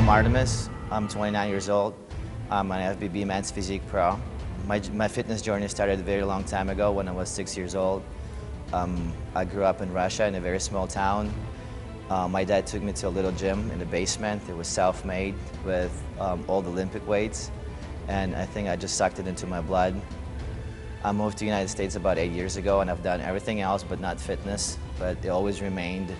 I'm Artemis. I'm 29 years old. I'm an FBB Men's Physique Pro. My fitness journey started a very long time ago when I was 6 years old. I grew up in Russia in a very small town. My dad took me to a little gym in the basement. It was self-made with old Olympic weights, and I think I just sucked it into my blood. I moved to the United States about 8 years ago, and I've done everything else but not fitness, but it always remained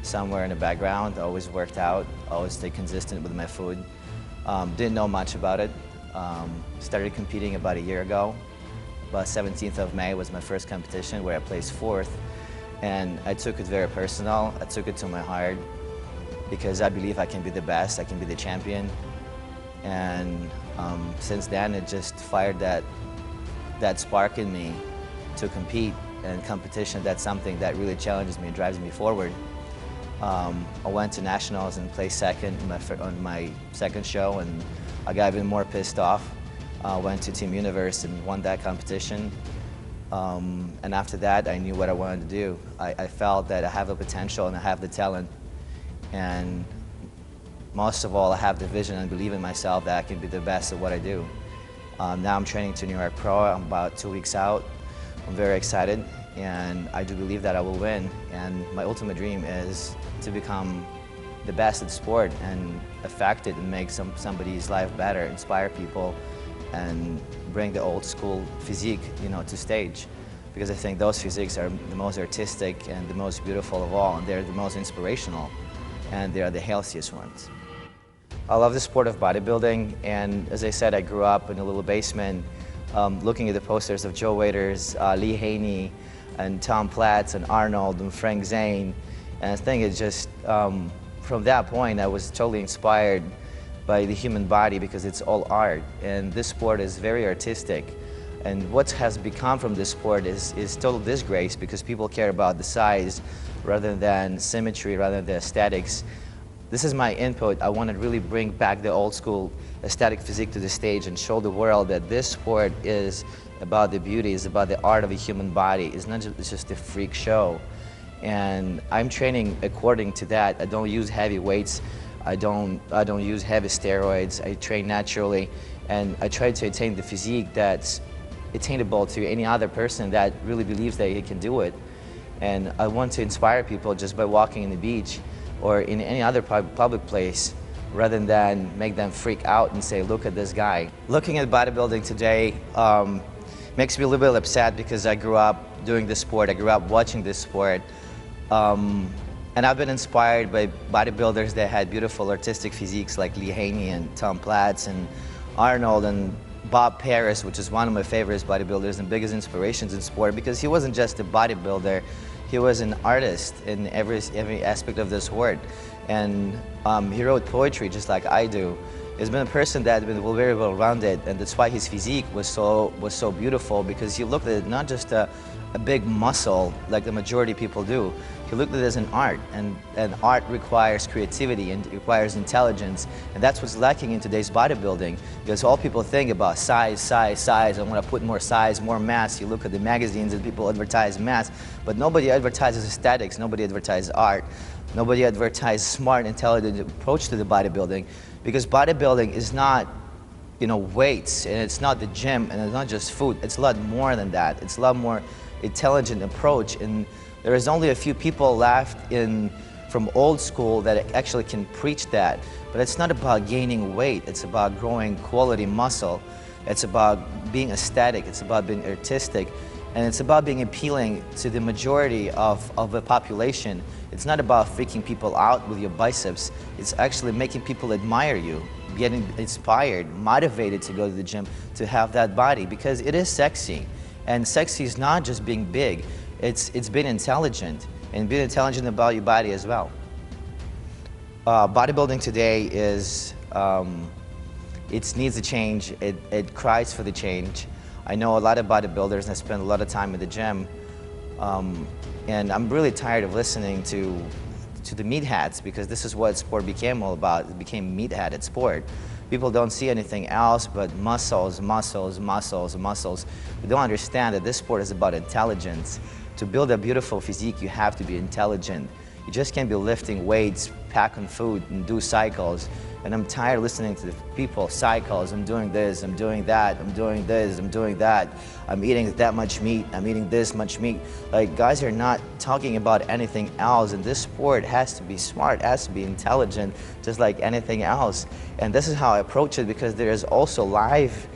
somewhere in the background. I always worked out, always stayed consistent with my food. Didn't know much about it. Started competing about a year ago. About 17th of May was my first competition where I placed 4th. And I took it very personal. I took it to my heart because I believe I can be the best, I can be the champion. And since then, it just fired that spark in me to compete. And competition, that's something that really challenges me and drives me forward. I went to nationals and placed second on my second show, and I got even more pissed off. Went to Team Universe and won that competition. And after that, I knew what I wanted to do. I felt that I have the potential and I have the talent. And most of all, I have the vision and believe in myself that I can be the best at what I do. Now I'm training to New York Pro. I'm about 2 weeks out. I'm very excited, and I do believe that I will win. And my ultimate dream is to become the best at the sport and affect it and make somebody's life better, inspire people, and bring the old school physique, to stage. Because I think those physiques are the most artistic and the most beautiful of all, and they're the most inspirational, and they are the healthiest ones. I love the sport of bodybuilding, and as I said, I grew up in a little basement looking at the posters of Joe Waiters, Lee Haney, and Tom Platz, and Arnold, and Frank Zane. And I think it's just, from that point, I was totally inspired by the human body because it's all art. And this sport is very artistic. And what has become from this sport is total disgrace because people care about the size rather than symmetry, rather than aesthetics. This is my input. I want to really bring back the old school aesthetic physique to the stage and show the world that this sport is about the beauty, it's about the art of a human body. It's not just a freak show. And I'm training according to that. I don't use heavy weights. I don't use heavy steroids. I train naturally, and I try to attain the physique that's attainable to any other person that really believes that he can do it. And I want to inspire people just by walking in the beach or in any other public place, rather than make them freak out and say, look at this guy. Looking at bodybuilding today makes me a little bit upset because I grew up doing this sport. I grew up watching this sport. And I've been inspired by bodybuilders that had beautiful artistic physiques like Lee Haney and Tom Platz and Arnold and Bob Paris, which is one of my favorite bodybuilders and biggest inspirations in sport because he wasn't just a bodybuilder, he was an artist in every aspect of this word. And he wrote poetry just like I do. He's been a person that's been very well-rounded, and that's why his physique was so beautiful, because he looked at it not just a big muscle like the majority of people do. He looked at it as an art, and art requires creativity and it requires intelligence, and that's what's lacking in today's bodybuilding, because all people think about size, size, size. I want to put more size, more mass. You look at the magazines and people advertise mass, but nobody advertises aesthetics, nobody advertises art, nobody advertises smart, intelligent approach to the bodybuilding, because bodybuilding is not weights, and it's not the gym, and it's not just food. It's a lot more than that. It's a lot more intelligent approach, and there is only a few people left from old school that actually can preach that. But it's not about gaining weight. It's about growing quality muscle. It's about being aesthetic. It's about being artistic. And it's about being appealing to the majority of the population. It's not about freaking people out with your biceps. It's actually making people admire you, getting inspired, motivated to go to the gym, to have that body, because it is sexy. And sexy is not just being big. It's being intelligent, and being intelligent about your body as well. Bodybuilding today it needs a change. It cries for the change. I know a lot of bodybuilders, and I spend a lot of time in the gym, and I'm really tired of listening to the meatheads, because this is what sport became all about. It became meatheaded sport. People don't see anything else but muscles, muscles, muscles, muscles. We don't understand that this sport is about intelligence. To build a beautiful physique, you have to be intelligent. You just can't be lifting weights, packing food, and do cycles. And I'm tired of listening to the people, cycles, I'm doing this, I'm doing that, I'm doing this, I'm doing that. I'm eating that much meat, I'm eating this much meat. Like, guys are not talking about anything else, and this sport has to be smart, has to be intelligent, just like anything else. And this is how I approach it, because there is also life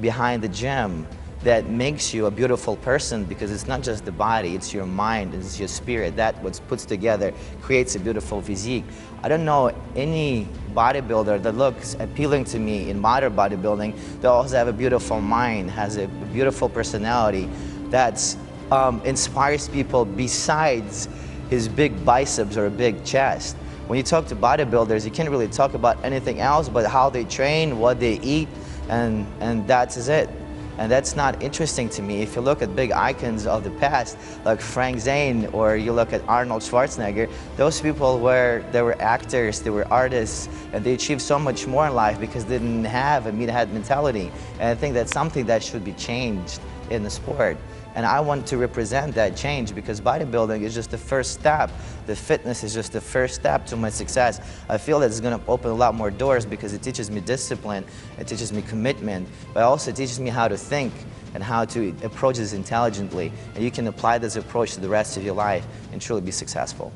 behind the gym that makes you a beautiful person, because it's not just the body, it's your mind, it's your spirit. That what puts together creates a beautiful physique. I don't know any bodybuilder that looks appealing to me in modern bodybuilding that also have a beautiful mind, has a beautiful personality, that inspires people besides his big biceps or a big chest. When you talk to bodybuilders, you can't really talk about anything else but how they train, what they eat, and that is it. And that's not interesting to me. If you look at big icons of the past, like Frank Zane, or you look at Arnold Schwarzenegger, those people they were actors, they were artists, and they achieved so much more in life because they didn't have a meathead mentality. And I think that's something that should be changed in the sport. And I want to represent that change, because bodybuilding is just the first step. The fitness is just the first step to my success. I feel that it's going to open a lot more doors, because it teaches me discipline, it teaches me commitment, but it also teaches me how to think and how to approach this intelligently. And you can apply this approach to the rest of your life and truly be successful.